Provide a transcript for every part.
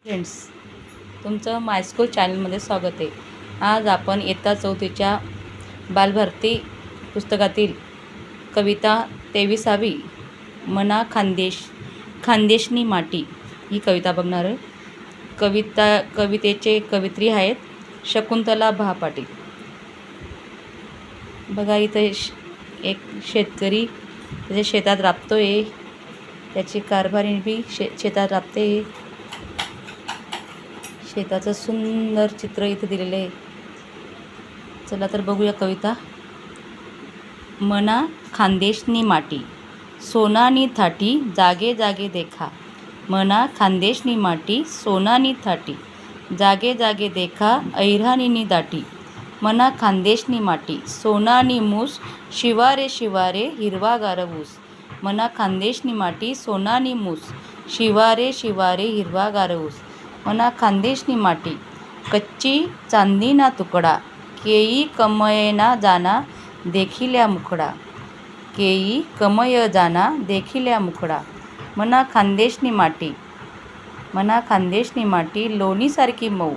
Friends, तुमचं मायस्कूल चॅनलमध्ये स्वागत आहे. आज आपण इयत्ता 4थीच्या बालभारती पुस्तकातील कविता 23वी मना खानदेशनी माटी ही कविता बघणार आहे. कवितेचे कवित्री आहेत शकुंतला भा पाटील. बघा, इथे एक शेतकरी त्याच्या शेतात राबतोय. त्याची कारभारी बी शेतात राबते. शेताचं सुंदर चित्र इथे दिलेलं आहे. चला तर बघूया कविता. मना खानदेशनी माटी सोनानी थाटी जागे जागे देखा. मना खानदेशनी माटी सोनानी थाटी जागे जागे देखा ऐराणीनी दाटी. मना खानदेशनी माटी सोनानी मूस शिवारे शिवारे हिरवागार ऊस. मना खानदेशनी माटी सोनानी मूस शिवारे शिवारे हिरवागार ऊस. मना खानदेशनी माटी कच्ची चांदीना तुकडा केई कमयना जाना देखिल्या मुखडा. केई कमय जाना देखिल्या मुखडा. मना खानदेशनी माटी लोणीसारखी मऊ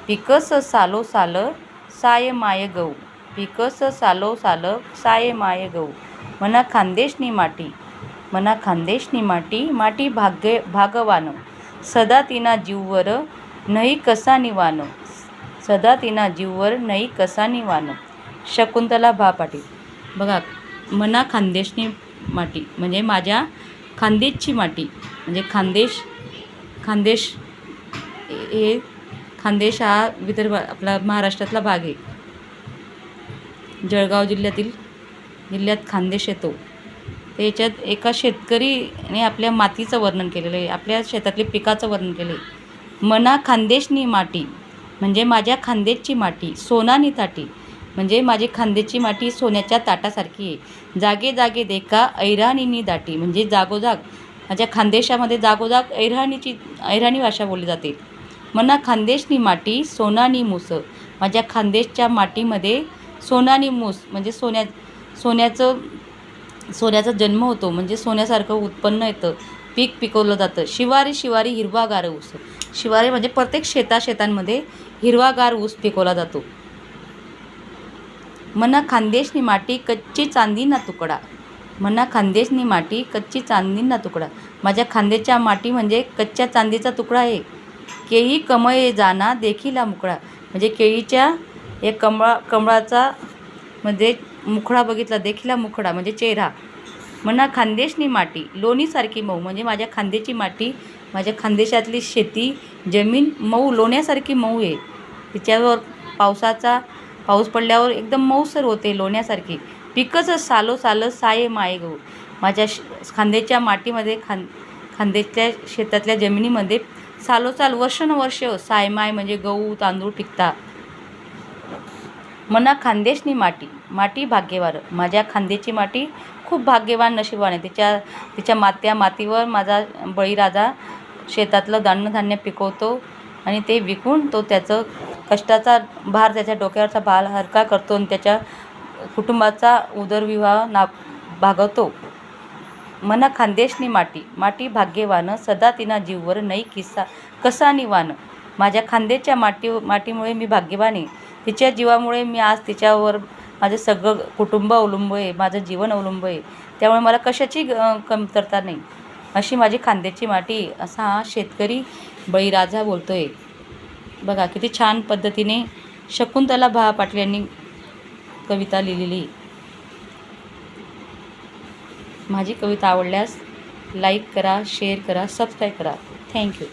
पिकस सालो साल साय माय गऊ. पिकस सालो साल साय माय गऊ. मना खानदेशनी माटी माटी भागवान सदा तिना जीववर नाही कसा निवान. सदा तिना जीववर नाही कसा निवान. शकुंतला भा पाटील. बघा, मना खानदेशनी माटी म्हणजे माझ्या खानदेशची माटी. म्हणजे खानदेश हे खानदेश हा विदर्भ आपला महाराष्ट्रातला भाग आहे. जळगाव जिल्ह्यात खानदेश येतो. त्याच्यात एका शेतकरीने आपल्या मातीचं वर्णन केलेलं आहे. आपल्या शेतातल्या पिकाचं वर्णन केलं आहे. मना खानदेशनी माटी म्हणजे माझ्या खानदेशची माटी. सोनानी ताटी म्हणजे माझी खानदेशची माटी सोन्याच्या ताटासारखी आहे. जागे जागे देखा ऐराणीनी दाटी म्हणजे जागोजाग माझ्या खानदेशामध्ये जागोजाग ऐराणी भाषा बोलली जाते. मना खानदेशनी माटी सोनानी मूस माझ्या खानदेशच्या माटीमध्ये सोनानी मूस म्हणजे सोन्याचा जन्म होतो. म्हणजे सोन्यासारखं उत्पन्न येतं. पीक पिकवलं जातं. शिवारी शिवारी हिरवागार ऊस. शिवारी म्हणजे प्रत्येक शेतांमध्ये हिरवागार ऊस पिकवला जातो. मना खानदेशनी माटी कच्ची चांदीना तुकडा. मना खानदेशनी माटी कच्ची चांदीना तुकडा माझ्या खानदेशच्या माटी म्हणजे कच्च्या चांदीचा तुकडा आहे. केही कमये जाना देखिला मुखडा म्हणजे केळीच्या एक कमळाचा म्हणजे मुखडा बघितला देखिला मुखडा म्हणजे चेहरा. मना खानदेशनी माटी लोणीसारखी मऊ म्हणजे माझ्या खानदेशची माटी माझ्या खानदेशातली शेती जमीन मऊ लोण्यासारखी मऊ आहे. तिच्यावर पाऊस पडल्यावर एकदम मऊसर होते लोण्यासारखी. पिकच सालो साल साये माये गहू माझ्या खानदेशच्या मातीमध्ये खानदेशच्या शेतातल्या जमिनीमध्ये सालोसाल वर्षानुवर्ष सायमाय म्हणजे गहू तांदूळ पिकतात. मना खानदेशनी माटी भाग्यवान माझ्या खानदेशची माटी खूप भाग्यवान नशीबवान आहे. तिच्या मातीवर माझा बळीराजा शेतातलं धान्य पिकवतो आणि ते विकून तो त्याचं कष्टाचा भार त्याच्या डोक्यावरचा भार हलका करतो आणि त्याच्या कुटुंबाचा उदरनिर्वाह भागवतो. मना खानदेशनी माटी भाग्यवान सदा तिना जीववर नाही कसा निवान. माझ्या खानदेशच्या मातीमुळे मी भाग्यवान आहे. तिच्या जीवामुळे मी आज तिच्यावर माझं सगळं कुटुंब अवलंबून आहे. माझं जीवन अवलंबून आहे. त्यामुळे मला कशाची कमतरता नाही. अशी माझी खानदेशची माटी असा हा शेतकरी बळीराजा बोलतोय. बघा, किती छान पद्धतीने शकुंतला भा पाटील यांनी कविता लिहिलेली. माझी कविता आवडल्यास लाईक करा, शेअर करा, सबस्क्राईब करा. थँक्यू.